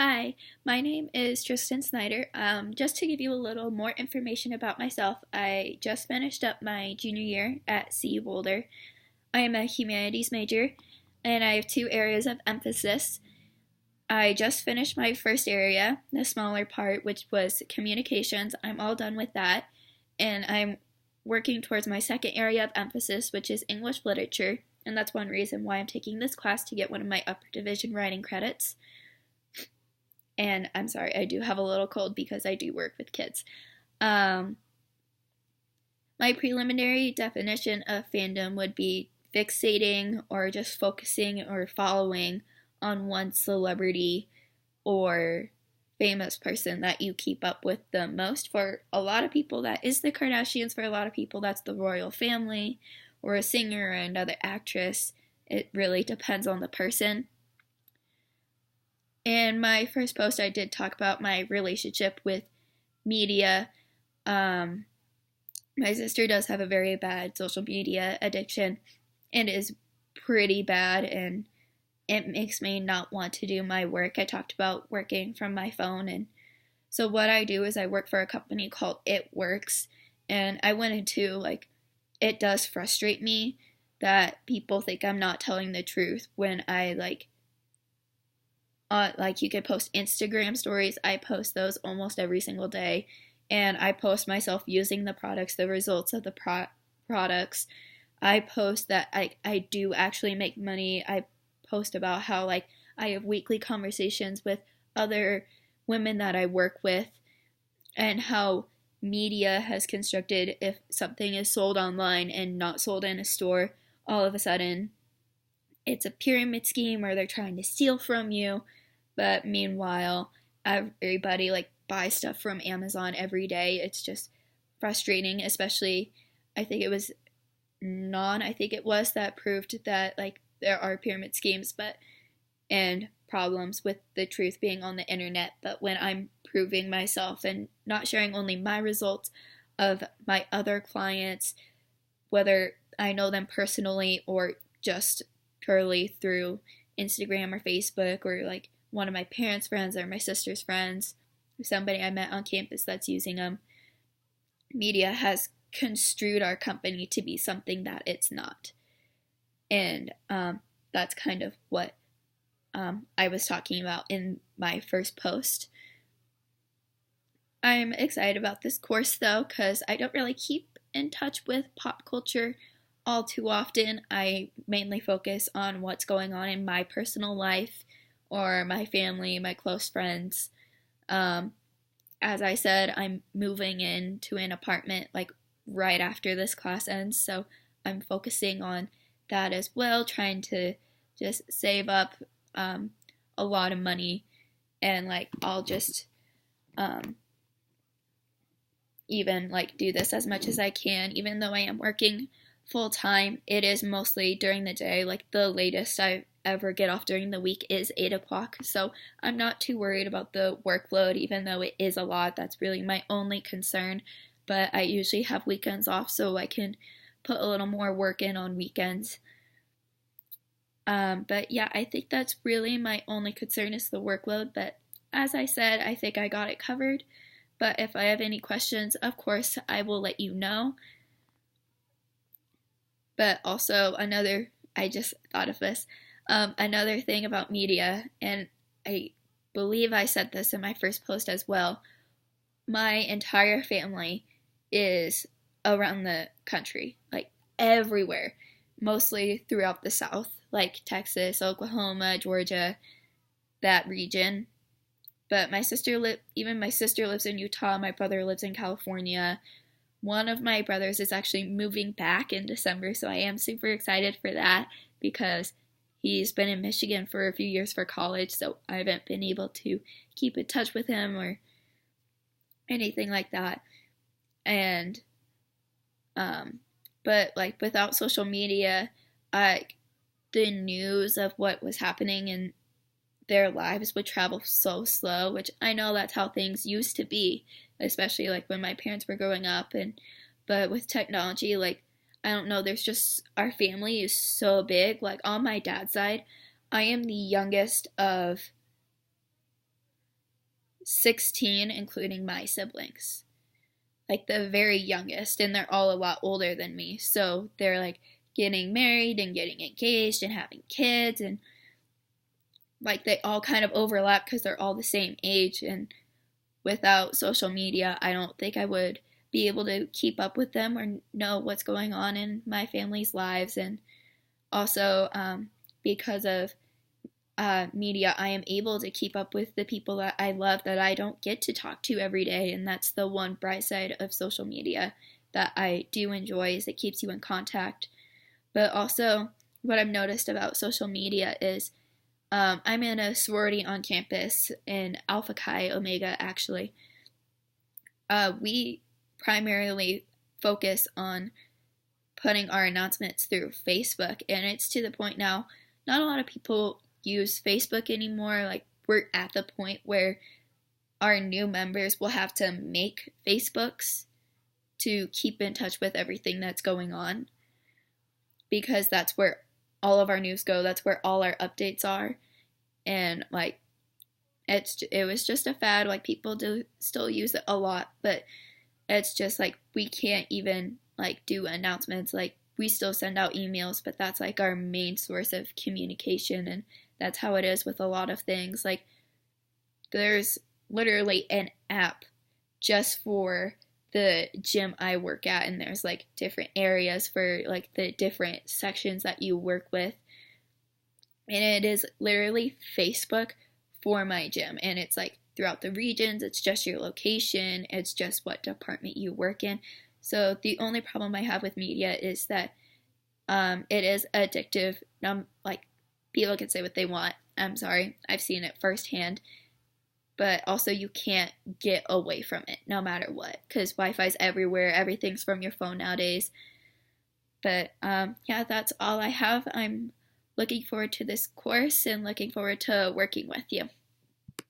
Hi, my name is Tristan Snyder. Just to give you a little more information about myself, I just finished up my junior year at CU Boulder. I am a humanities major, and I have two areas of emphasis. I just finished my first area, the smaller part, which was communications. I'm all done with that, and I'm working towards my second area of emphasis, which is English literature, and that's one reason why I'm taking this class to get one of my upper division writing credits. And I'm sorry, I do have a little cold because I do work with kids. My preliminary definition of fandom would be fixating or just focusing or following on one celebrity or famous person that you keep up with the most. For a lot of people, that is the Kardashians. For a lot of people, that's the royal family or a singer or another actress. It really depends on the person. In my first post, I did talk about my relationship with media. My sister does have a very bad social media addiction and is pretty bad, and it makes me not want to do my work. I talked about working from my phone, and so what I do is I work for a company called It Works, and I went into, it does frustrate me that people think I'm not telling the truth when I, you could post Instagram stories. I post those almost every single day, and I post myself using the products, the results of the products. I post that I do actually make money. I post about how I have weekly conversations with other women that I work with, and how media has constructed, if something is sold online and not sold in a store, all of a sudden it's a pyramid scheme where they're trying to steal from you. But meanwhile, everybody buys stuff from Amazon every day. It's just frustrating, especially I think it was that proved that there are pyramid schemes and problems with the truth being on the internet. But when I'm proving myself and not sharing only my results of my other clients, whether I know them personally or just purely through Instagram or Facebook, or one of my parents' friends or my sister's friends, or somebody I met on campus that's using them, media has construed our company to be something that it's not. And that's kind of what I was talking about in my first post. I'm excited about this course though, because I don't really keep in touch with pop culture all too often. I mainly focus on what's going on in my personal life or my family, my close friends. As I said, I'm moving into an apartment right after this class ends, so I'm focusing on that as well, trying to just save up a lot of money, and I'll just even do this as much as I can. Even though I am working full time, it is mostly during the day. The latest I ever get off during the week is 8 o'clock, so I'm not too worried about the workload, even though it is a lot. That's really my only concern, but I usually have weekends off, so I can put a little more work in on weekends. But yeah, I think that's really my only concern is the workload, but as I said, I think I got it covered. But if I have any questions, of course, I will let you know. But also I just thought of this, another thing about media, and I believe I said this in my first post as well, my entire family is around the country, everywhere, mostly throughout the South, Texas, Oklahoma, Georgia, that region. But my sister lives in Utah, my brother lives in California. One of my brothers is actually moving back in December, so I am super excited for that because he's been in Michigan for a few years for college, so I haven't been able to keep in touch with him or anything like that. And but without social media, the news of what was happening in their lives would travel so slow, which I know that's how things used to be, especially when my parents were growing up. But with technology, I don't know, there's just, our family is so big. On my dad's side, I am the youngest of 16, including my siblings, like the very youngest, and they're all a lot older than me. So they're like getting married and getting engaged and having kids, and like they all kind of overlap because they're all the same age. And without social media, I don't think I would be able to keep up with them or know what's going on in my family's lives. And also, because of media, I am able to keep up with the people that I love that I don't get to talk to every day. And that's the one bright side of social media that I do enjoy, is it keeps you in contact. But also, what I've noticed about social media is I'm in a sorority on campus in Alpha Chi Omega, actually. We primarily focus on putting our announcements through Facebook, and it's to the point now, not a lot of people use Facebook anymore. Like, we're at the point where our new members will have to make Facebooks to keep in touch with everything that's going on, because that's where all of our news go, that's where all our updates are. And like, it was just a fad. Like, people do still use it a lot, but it's just like we can't even like do announcements. Like, we still send out emails, but that's like our main source of communication, and that's how it is with a lot of things. Like, there's literally an app just for the gym I work at, and there's like different areas for like the different sections that you work with, and it is literally Facebook for my gym. And it's like throughout the regions, it's just your location, it's just what department you work in. So the only problem I have with media is that it is addictive. Like, people can say what they want, I'm sorry, I've seen it firsthand, but also you can't get away from it no matter what, because Wi-Fi's everywhere, everything's from your phone nowadays. But yeah, that's all I have. I'm looking forward to this course and looking forward to working with you.